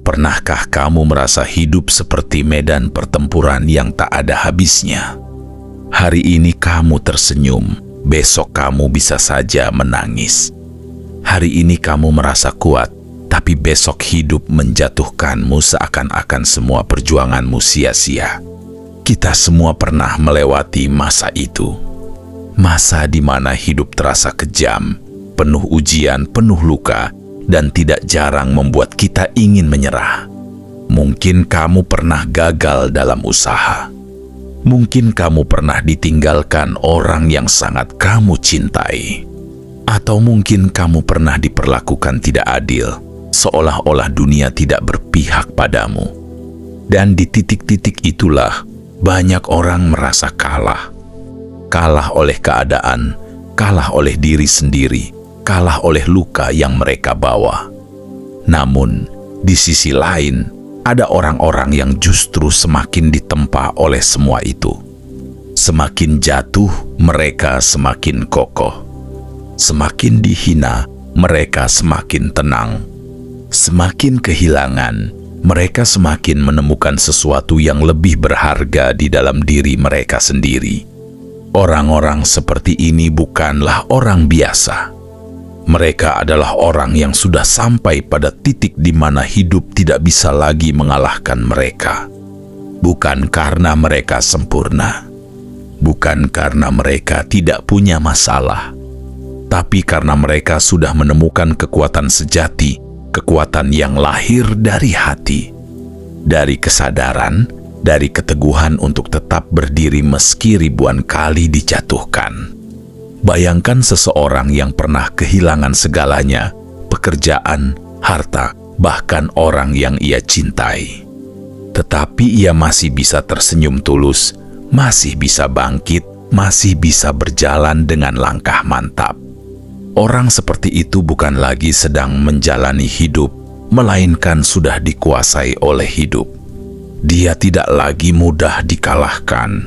Pernahkah kamu merasa hidup seperti medan pertempuran yang tak ada habisnya? Hari ini kamu tersenyum, besok kamu bisa saja menangis. Hari ini kamu merasa kuat, tapi besok hidup menjatuhkanmu seakan-akan semua perjuanganmu sia-sia. Kita semua pernah melewati masa itu. Masa di mana hidup terasa kejam, penuh ujian, penuh luka, dan tidak jarang membuat kita ingin menyerah. Mungkin kamu pernah gagal dalam usaha. Mungkin kamu pernah ditinggalkan orang yang sangat kamu cintai. Atau mungkin kamu pernah diperlakukan tidak adil, seolah-olah dunia tidak berpihak padamu. Dan di titik-titik itulah banyak orang merasa kalah. Kalah oleh keadaan, kalah oleh diri sendiri, kalah oleh luka yang mereka bawa. Namun, di sisi lain, ada orang-orang yang justru semakin ditempa oleh semua itu. Semakin jatuh, mereka semakin kokoh. Semakin dihina, mereka semakin tenang. Semakin kehilangan, mereka semakin menemukan sesuatu yang lebih berharga di dalam diri mereka sendiri. Orang-orang seperti ini bukanlah orang biasa. Mereka adalah orang yang sudah sampai pada titik di mana hidup tidak bisa lagi mengalahkan mereka. Bukan karena mereka sempurna, bukan karena mereka tidak punya masalah, tapi karena mereka sudah menemukan kekuatan sejati, kekuatan yang lahir dari hati, dari kesadaran, dari keteguhan untuk tetap berdiri meski ribuan kali dijatuhkan. Bayangkan seseorang yang pernah kehilangan segalanya, pekerjaan, harta, bahkan orang yang ia cintai. Tetapi ia masih bisa tersenyum tulus, masih bisa bangkit, masih bisa berjalan dengan langkah mantap. Orang seperti itu bukan lagi sedang menjalani hidup, melainkan sudah dikuasai oleh hidup. Dia tidak lagi mudah dikalahkan.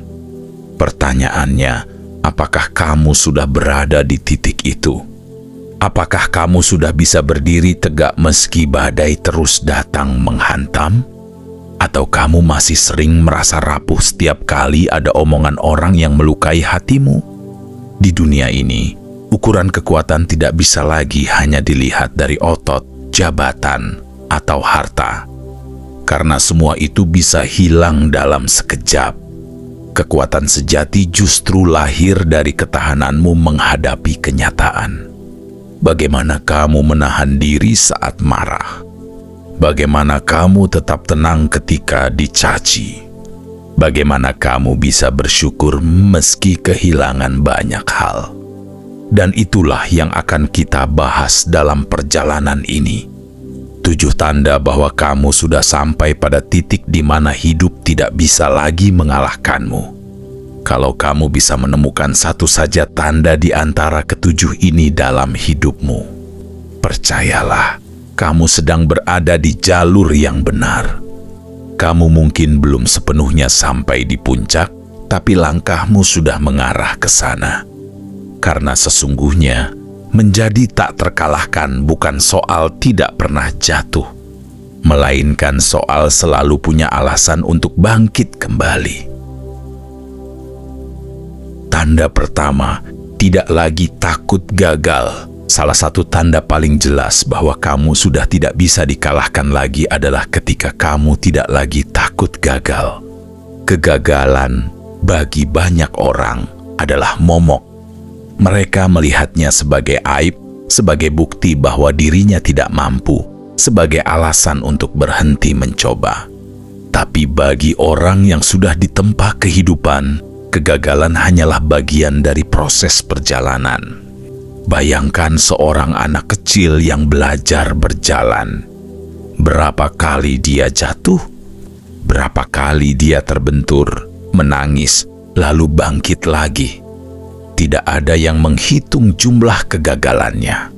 Pertanyaannya, apakah kamu sudah berada di titik itu? Apakah kamu sudah bisa berdiri tegak meski badai terus datang menghantam? Atau kamu masih sering merasa rapuh setiap kali ada omongan orang yang melukai hatimu? Di dunia ini, ukuran kekuatan tidak bisa lagi hanya dilihat dari otot, jabatan, atau harta. Karena semua itu bisa hilang dalam sekejap. Kekuatan sejati justru lahir dari ketahananmu menghadapi kenyataan. Bagaimana kamu menahan diri saat marah? Bagaimana kamu tetap tenang ketika dicaci? Bagaimana kamu bisa bersyukur meski kehilangan banyak hal? Dan itulah yang akan kita bahas dalam perjalanan ini. 7 tanda bahwa kamu sudah sampai pada titik di mana hidup tidak bisa lagi mengalahkanmu. Kalau kamu bisa menemukan satu saja tanda di antara ke-7 ini dalam hidupmu, percayalah, kamu sedang berada di jalur yang benar. Kamu mungkin belum sepenuhnya sampai di puncak, tapi langkahmu sudah mengarah ke sana. Karena sesungguhnya, menjadi tak terkalahkan bukan soal tidak pernah jatuh, melainkan soal selalu punya alasan untuk bangkit kembali. Tanda pertama, tidak lagi takut gagal. Salah satu tanda paling jelas bahwa kamu sudah tidak bisa dikalahkan lagi adalah ketika kamu tidak lagi takut gagal. Kegagalan bagi banyak orang adalah momok. Mereka melihatnya sebagai aib, sebagai bukti bahwa dirinya tidak mampu, sebagai alasan untuk berhenti mencoba. Tapi bagi orang yang sudah ditempa kehidupan, kegagalan hanyalah bagian dari proses perjalanan. Bayangkan seorang anak kecil yang belajar berjalan. Berapa kali dia jatuh? Berapa kali dia terbentur, menangis, lalu bangkit lagi? Tidak ada yang menghitung jumlah kegagalannya.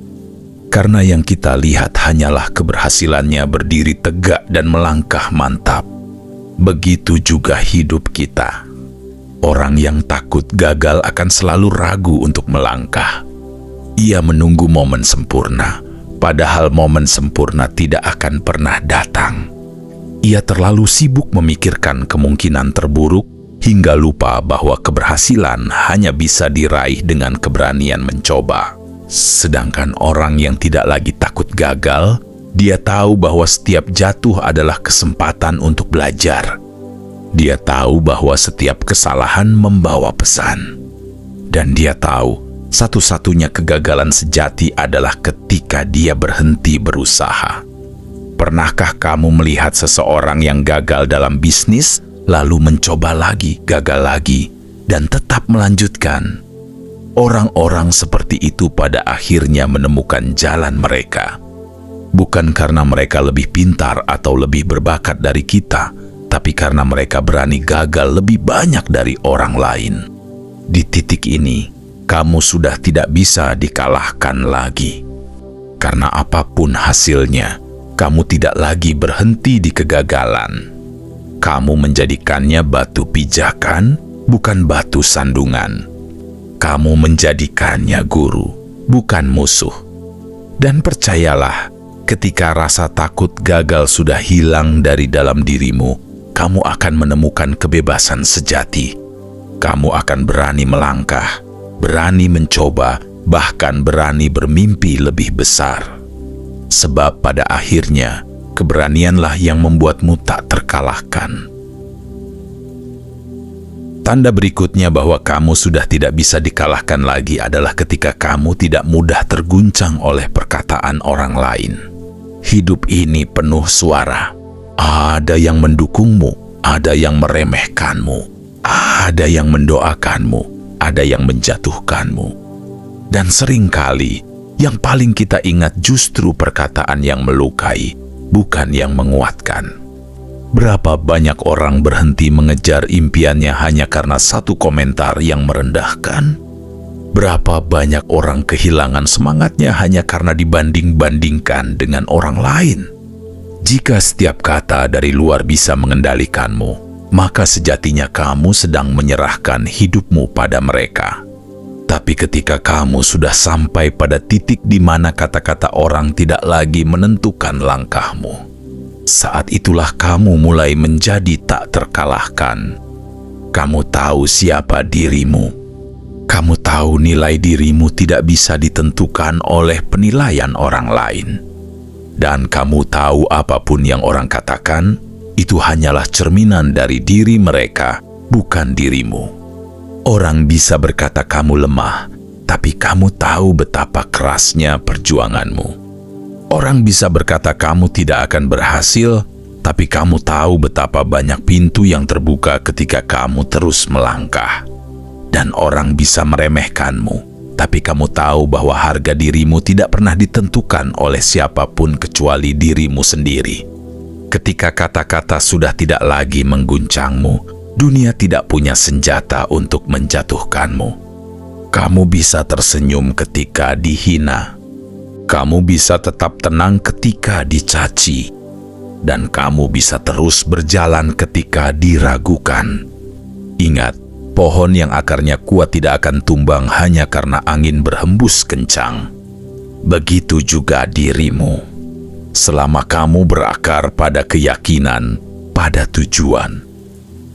Karena yang kita lihat hanyalah keberhasilannya berdiri tegak dan melangkah mantap. Begitu juga hidup kita. Orang yang takut gagal akan selalu ragu untuk melangkah. Ia menunggu momen sempurna, padahal momen sempurna tidak akan pernah datang. Ia terlalu sibuk memikirkan kemungkinan terburuk hingga lupa bahwa keberhasilan hanya bisa diraih dengan keberanian mencoba. Sedangkan orang yang tidak lagi takut gagal, dia tahu bahwa setiap jatuh adalah kesempatan untuk belajar. Dia tahu bahwa setiap kesalahan membawa pesan. Dan dia tahu satu-satunya kegagalan sejati adalah ketika dia berhenti berusaha. Pernahkah kamu melihat seseorang yang gagal dalam bisnis, lalu mencoba lagi, gagal lagi, dan tetap melanjutkan? Orang-orang seperti itu pada akhirnya menemukan jalan mereka. Bukan karena mereka lebih pintar atau lebih berbakat dari kita, tapi karena mereka berani gagal lebih banyak dari orang lain. Di titik ini, kamu sudah tidak bisa dikalahkan lagi. Karena apapun hasilnya, kamu tidak lagi berhenti di kegagalan. Kamu menjadikannya batu pijakan, bukan batu sandungan. Kamu menjadikannya guru, bukan musuh. Dan percayalah, ketika rasa takut gagal sudah hilang dari dalam dirimu, kamu akan menemukan kebebasan sejati. Kamu akan berani melangkah, berani mencoba, bahkan berani bermimpi lebih besar. Sebab pada akhirnya, keberanianlah yang membuatmu tak terkalahkan. Tanda berikutnya bahwa kamu sudah tidak bisa dikalahkan lagi adalah ketika kamu tidak mudah terguncang oleh perkataan orang lain. Hidup ini penuh suara. Ada yang mendukungmu, ada yang meremehkanmu, ada yang mendoakanmu, ada yang menjatuhkanmu. Dan seringkali, yang paling kita ingat justru perkataan yang melukai, bukan yang menguatkan. Berapa banyak orang berhenti mengejar impiannya hanya karena satu komentar yang merendahkan? Berapa banyak orang kehilangan semangatnya hanya karena dibanding-bandingkan dengan orang lain? Jika setiap kata dari luar bisa mengendalikanmu, maka sejatinya kamu sedang menyerahkan hidupmu pada mereka. Tapi ketika kamu sudah sampai pada titik di mana kata-kata orang tidak lagi menentukan langkahmu, saat itulah kamu mulai menjadi tak terkalahkan. Kamu tahu siapa dirimu. Kamu tahu nilai dirimu tidak bisa ditentukan oleh penilaian orang lain. Dan kamu tahu apapun yang orang katakan, itu hanyalah cerminan dari diri mereka, bukan dirimu. Orang bisa berkata kamu lemah, tapi kamu tahu betapa kerasnya perjuanganmu. Orang bisa berkata kamu tidak akan berhasil, tapi kamu tahu betapa banyak pintu yang terbuka ketika kamu terus melangkah. Dan orang bisa meremehkanmu, tapi kamu tahu bahwa harga dirimu tidak pernah ditentukan oleh siapapun kecuali dirimu sendiri. Ketika kata-kata sudah tidak lagi mengguncangmu, dunia tidak punya senjata untuk menjatuhkanmu. Kamu bisa tersenyum ketika dihina. Kamu bisa tetap tenang ketika dicaci. Dan kamu bisa terus berjalan ketika diragukan. Ingat, pohon yang akarnya kuat tidak akan tumbang hanya karena angin berhembus kencang. Begitu juga dirimu. Selama kamu berakar pada keyakinan, pada tujuan,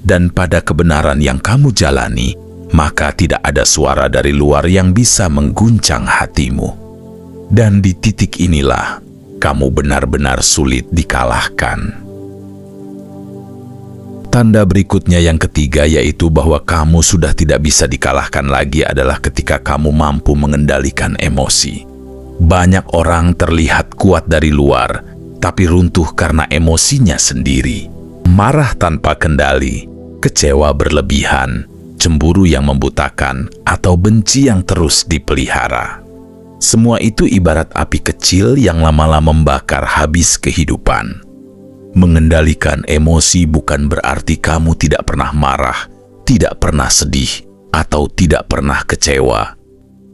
dan pada kebenaran yang kamu jalani, maka tidak ada suara dari luar yang bisa mengguncang hatimu. Dan di titik inilah, kamu benar-benar sulit dikalahkan. Tanda berikutnya yang ketiga yaitu bahwa kamu sudah tidak bisa dikalahkan lagi adalah ketika kamu mampu mengendalikan emosi. Banyak orang terlihat kuat dari luar, tapi runtuh karena emosinya sendiri. Marah tanpa kendali, kecewa berlebihan, cemburu yang membutakan, atau benci yang terus dipelihara. Semua itu ibarat api kecil yang lama-lama membakar habis kehidupan. Mengendalikan emosi bukan berarti kamu tidak pernah marah, tidak pernah sedih, atau tidak pernah kecewa.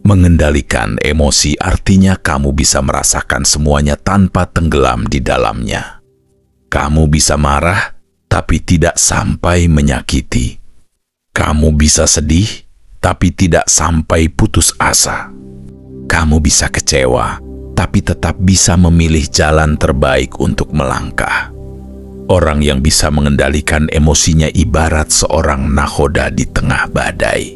Mengendalikan emosi artinya kamu bisa merasakan semuanya tanpa tenggelam di dalamnya. Kamu bisa marah, tapi tidak sampai menyakiti. Kamu bisa sedih, tapi tidak sampai putus asa. Kamu bisa kecewa, tapi tetap bisa memilih jalan terbaik untuk melangkah. Orang yang bisa mengendalikan emosinya ibarat seorang nakhoda di tengah badai.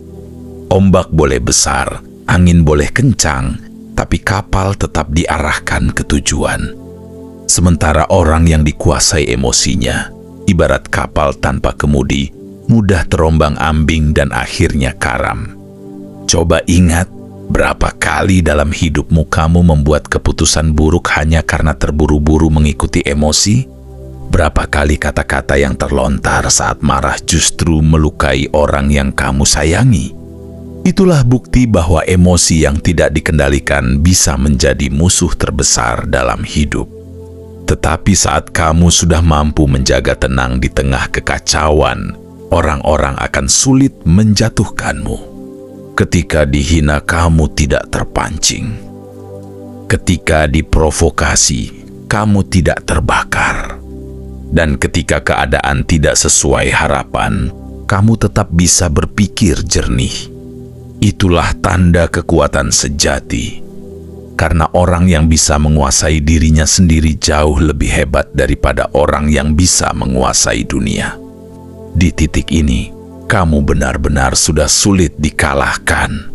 Ombak boleh besar, angin boleh kencang, tapi kapal tetap diarahkan ke tujuan. Sementara orang yang dikuasai emosinya, ibarat kapal tanpa kemudi, mudah terombang-ambing dan akhirnya karam. Coba ingat, berapa kali dalam hidupmu kamu membuat keputusan buruk hanya karena terburu-buru mengikuti emosi? Berapa kali kata-kata yang terlontar saat marah justru melukai orang yang kamu sayangi? Itulah bukti bahwa emosi yang tidak dikendalikan bisa menjadi musuh terbesar dalam hidup. Tetapi saat kamu sudah mampu menjaga tenang di tengah kekacauan, orang-orang akan sulit menjatuhkanmu. Ketika dihina, kamu tidak terpancing. Ketika diprovokasi, kamu tidak terbakar. Dan ketika keadaan tidak sesuai harapan, kamu tetap bisa berpikir jernih. Itulah tanda kekuatan sejati. Karena orang yang bisa menguasai dirinya sendiri jauh lebih hebat daripada orang yang bisa menguasai dunia. Di titik ini, kamu benar-benar sudah sulit dikalahkan.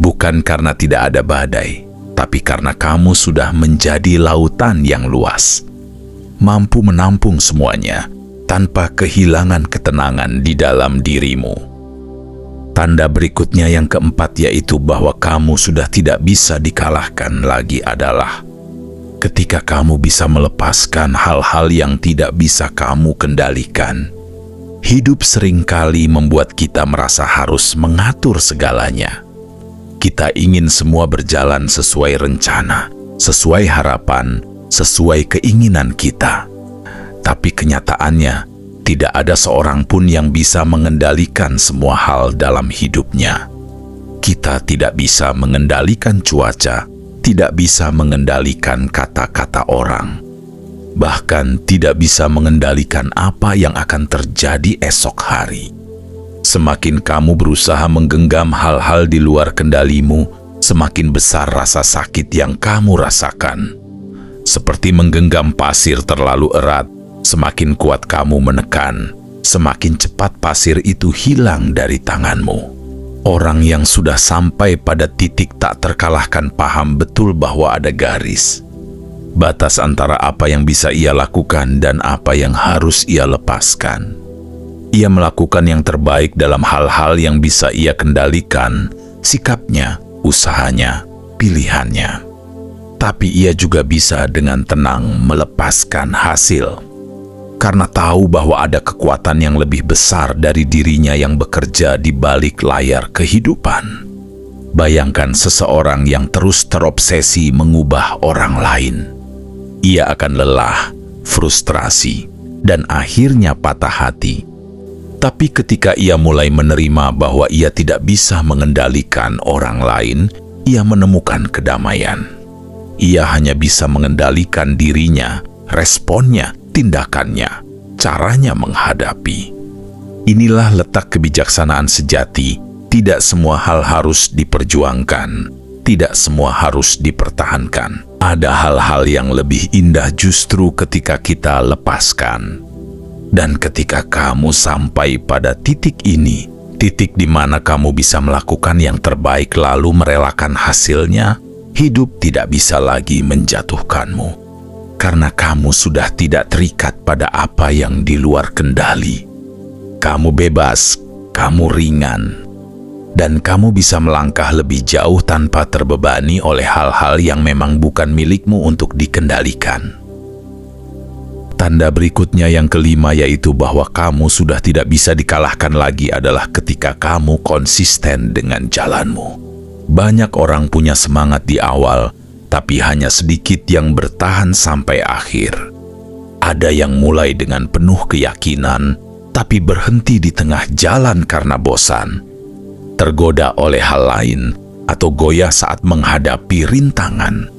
Bukan karena tidak ada badai, tapi karena kamu sudah menjadi lautan yang luas. Mampu menampung semuanya tanpa kehilangan ketenangan di dalam dirimu. Tanda berikutnya yang keempat yaitu bahwa kamu sudah tidak bisa dikalahkan lagi adalah ketika kamu bisa melepaskan hal-hal yang tidak bisa kamu kendalikan. Hidup seringkali membuat kita merasa harus mengatur segalanya. Kita ingin semua berjalan sesuai rencana, sesuai harapan, sesuai keinginan kita. Tapi kenyataannya, tidak ada seorang pun yang bisa mengendalikan semua hal dalam hidupnya. Kita tidak bisa mengendalikan cuaca, tidak bisa mengendalikan kata-kata orang. Bahkan tidak bisa mengendalikan apa yang akan terjadi esok hari. Semakin kamu berusaha menggenggam hal-hal di luar kendalimu, semakin besar rasa sakit yang kamu rasakan. Seperti menggenggam pasir terlalu erat, semakin kuat kamu menekan, semakin cepat pasir itu hilang dari tanganmu. Orang yang sudah sampai pada titik tak terkalahkan paham betul bahwa ada garis. Batas antara apa yang bisa ia lakukan dan apa yang harus ia lepaskan. Ia melakukan yang terbaik dalam hal-hal yang bisa ia kendalikan, sikapnya, usahanya, pilihannya. Tapi ia juga bisa dengan tenang melepaskan hasil. Karena tahu bahwa ada kekuatan yang lebih besar dari dirinya yang bekerja di balik layar kehidupan. Bayangkan seseorang yang terus terobsesi mengubah orang lain. Ia akan lelah, frustrasi, dan akhirnya patah hati. Tapi ketika ia mulai menerima bahwa ia tidak bisa mengendalikan orang lain, ia menemukan kedamaian. Ia hanya bisa mengendalikan dirinya, responnya, tindakannya, caranya menghadapi. Inilah letak kebijaksanaan sejati. Tidak semua hal harus diperjuangkan. Tidak semua harus dipertahankan. Ada hal-hal yang lebih indah justru ketika kita lepaskan. Dan ketika kamu sampai pada titik ini, titik di mana kamu bisa melakukan yang terbaik lalu merelakan hasilnya, hidup tidak bisa lagi menjatuhkanmu. Karena kamu sudah tidak terikat pada apa yang di luar kendali. Kamu bebas, kamu ringan. Dan kamu bisa melangkah lebih jauh tanpa terbebani oleh hal-hal yang memang bukan milikmu untuk dikendalikan. Tanda berikutnya yang kelima yaitu bahwa kamu sudah tidak bisa dikalahkan lagi adalah ketika kamu konsisten dengan jalanmu. Banyak orang punya semangat di awal, tapi hanya sedikit yang bertahan sampai akhir. Ada yang mulai dengan penuh keyakinan, tapi berhenti di tengah jalan karena bosan, tergoda oleh hal lain, atau goyah saat menghadapi rintangan.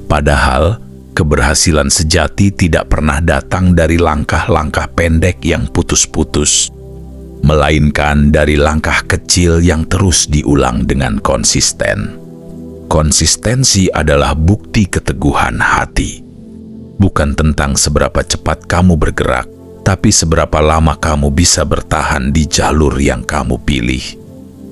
Padahal, keberhasilan sejati tidak pernah datang dari langkah-langkah pendek yang putus-putus, melainkan dari langkah kecil yang terus diulang dengan konsisten. Konsistensi adalah bukti keteguhan hati. bukan tentang seberapa cepat kamu bergerak, tapi seberapa lama kamu bisa bertahan di jalur yang kamu pilih.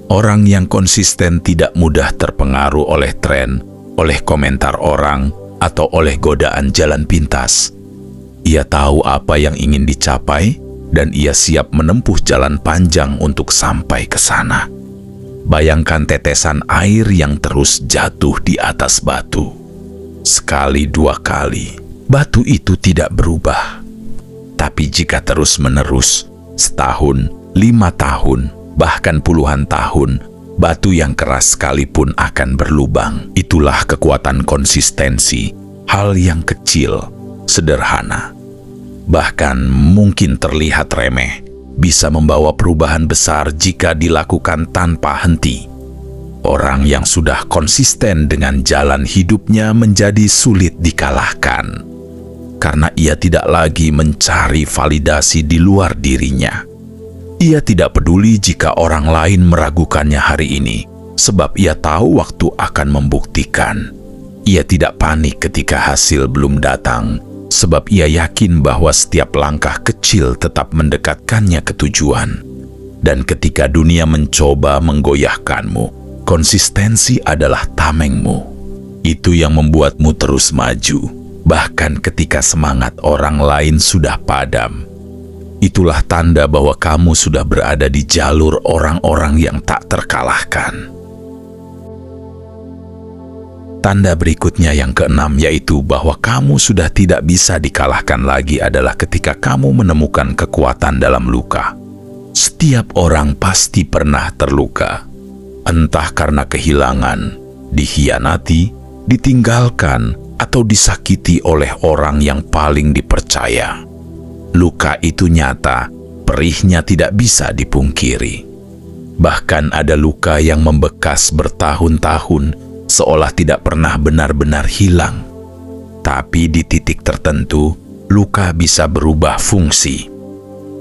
Orang yang konsisten tidak mudah terpengaruh oleh tren, oleh komentar orang, atau oleh godaan jalan pintas. Ia tahu apa yang ingin dicapai, dan ia siap menempuh jalan panjang untuk sampai ke sana. Bayangkan tetesan air yang terus jatuh di atas batu. Sekali, dua kali, batu itu tidak berubah. Tapi jika terus-menerus, setahun, 5 tahun, bahkan puluhan tahun, batu yang keras sekalipun akan berlubang. Itulah kekuatan konsistensi, hal yang kecil, sederhana, bahkan mungkin terlihat remeh, bisa membawa perubahan besar jika dilakukan tanpa henti. Orang yang sudah konsisten dengan jalan hidupnya menjadi sulit dikalahkan, karena ia tidak lagi mencari validasi di luar dirinya. Ia tidak peduli jika orang lain meragukannya hari ini, sebab ia tahu waktu akan membuktikan. Ia tidak panik ketika hasil belum datang, sebab ia yakin bahwa setiap langkah kecil tetap mendekatkannya ke tujuan. Dan ketika dunia mencoba menggoyahkanmu, konsistensi adalah tamengmu. Itu yang membuatmu terus maju, bahkan ketika semangat orang lain sudah padam. Itulah tanda bahwa kamu sudah berada di jalur orang-orang yang tak terkalahkan. Tanda berikutnya yang keenam, yaitu bahwa kamu sudah tidak bisa dikalahkan lagi, adalah ketika kamu menemukan kekuatan dalam luka. Setiap orang pasti pernah terluka, entah karena kehilangan, dikhianati, ditinggalkan, atau disakiti oleh orang yang paling dipercaya. Luka itu nyata, perihnya tidak bisa dipungkiri. Bahkan ada luka yang membekas bertahun-tahun, seolah tidak pernah benar-benar hilang. Tapi di titik tertentu, luka bisa berubah fungsi.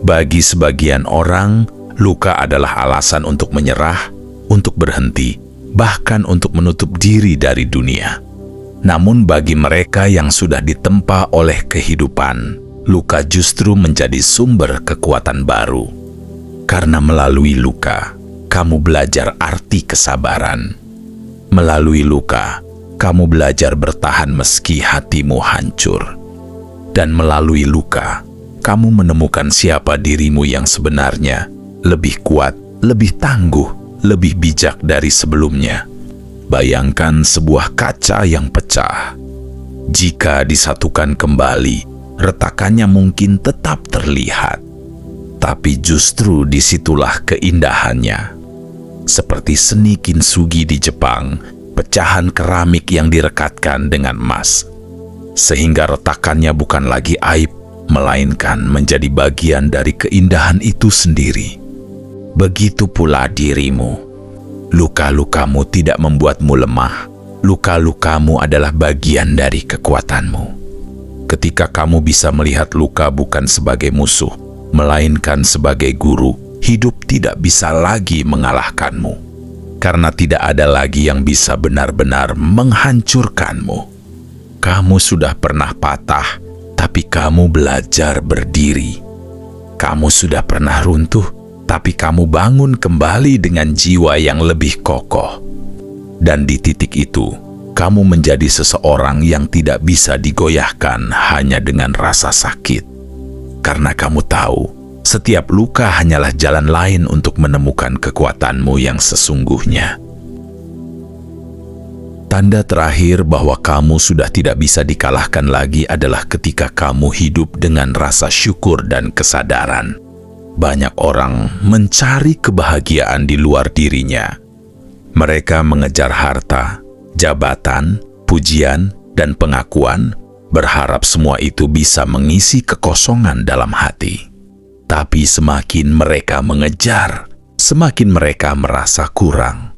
Bagi sebagian orang, luka adalah alasan untuk menyerah, untuk berhenti, bahkan untuk menutup diri dari dunia. Namun bagi mereka yang sudah ditempa oleh kehidupan, luka justru menjadi sumber kekuatan baru. Karena melalui luka, kamu belajar arti kesabaran. Melalui luka, kamu belajar bertahan meski hatimu hancur. Dan melalui luka, kamu menemukan siapa dirimu yang sebenarnya, lebih kuat, lebih tangguh, lebih bijak dari sebelumnya. Bayangkan sebuah kaca yang pecah. Jika disatukan kembali, retakannya mungkin tetap terlihat. Tapi justru disitulah keindahannya. Seperti seni kintsugi di Jepang, pecahan keramik yang direkatkan dengan emas. Sehingga retakannya bukan lagi aib, melainkan menjadi bagian dari keindahan itu sendiri. Begitu pula dirimu. Luka-lukamu tidak membuatmu lemah. Luka-lukamu adalah bagian dari kekuatanmu. Ketika kamu bisa melihat luka bukan sebagai musuh, melainkan sebagai guru, hidup tidak bisa lagi mengalahkanmu, karena tidak ada lagi yang bisa benar-benar menghancurkanmu. Kamu sudah pernah patah, tapi kamu belajar berdiri. Kamu sudah pernah runtuh, tapi kamu bangun kembali dengan jiwa yang lebih kokoh. Dan di titik itu, kamu menjadi seseorang yang tidak bisa digoyahkan hanya dengan rasa sakit. Karena kamu tahu, setiap luka hanyalah jalan lain untuk menemukan kekuatanmu yang sesungguhnya. Tanda terakhir bahwa kamu sudah tidak bisa dikalahkan lagi adalah ketika kamu hidup dengan rasa syukur dan kesadaran. Banyak orang mencari kebahagiaan di luar dirinya. Mereka mengejar harta, jabatan, pujian, dan pengakuan, berharap semua itu bisa mengisi kekosongan dalam hati. Tapi semakin mereka mengejar, semakin mereka merasa kurang.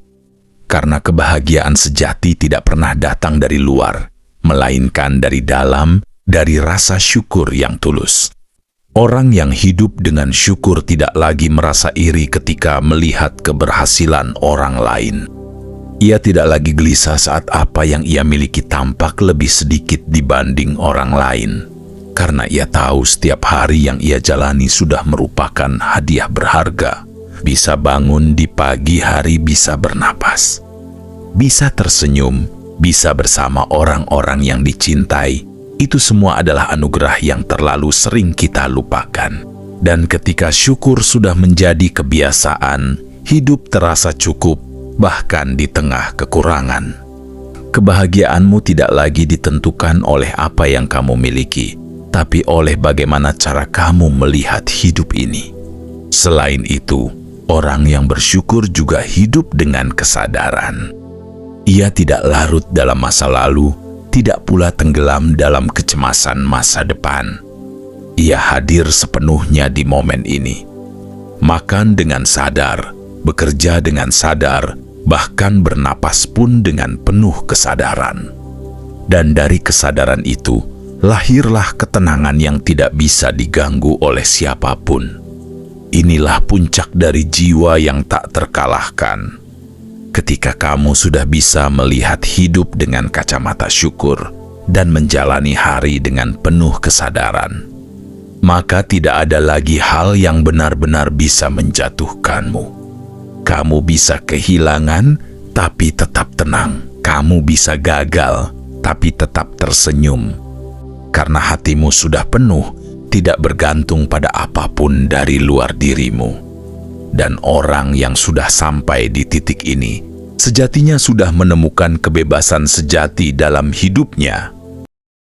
Karena kebahagiaan sejati tidak pernah datang dari luar, melainkan dari dalam, dari rasa syukur yang tulus. Orang yang hidup dengan syukur tidak lagi merasa iri ketika melihat keberhasilan orang lain. Ia tidak lagi gelisah saat apa yang ia miliki tampak lebih sedikit dibanding orang lain, karena ia tahu setiap hari yang ia jalani sudah merupakan hadiah berharga. Bisa bangun di pagi hari, bisa bernapas, bisa tersenyum, bisa bersama orang-orang yang dicintai. Itu semua adalah anugerah yang terlalu sering kita lupakan. Dan ketika syukur sudah menjadi kebiasaan, hidup terasa cukup, bahkan di tengah kekurangan. Kebahagiaanmu tidak lagi ditentukan oleh apa yang kamu miliki, tapi oleh bagaimana cara kamu melihat hidup ini. Selain itu, orang yang bersyukur juga hidup dengan kesadaran. Ia tidak larut dalam masa lalu, tidak pula tenggelam dalam kecemasan masa depan. Ia hadir sepenuhnya di momen ini. Makan dengan sadar, bekerja dengan sadar, bahkan bernapas pun dengan penuh kesadaran. Dan dari kesadaran itu, lahirlah ketenangan yang tidak bisa diganggu oleh siapapun. Inilah puncak dari jiwa yang tak terkalahkan. Ketika kamu sudah bisa melihat hidup dengan kacamata syukur dan menjalani hari dengan penuh kesadaran, maka tidak ada lagi hal yang benar-benar bisa menjatuhkanmu. Kamu bisa kehilangan, tapi tetap tenang. Kamu bisa gagal, tapi tetap tersenyum. Karena hatimu sudah penuh, tidak bergantung pada apapun dari luar dirimu. Dan orang yang sudah sampai di titik ini, sejatinya sudah menemukan kebebasan sejati dalam hidupnya.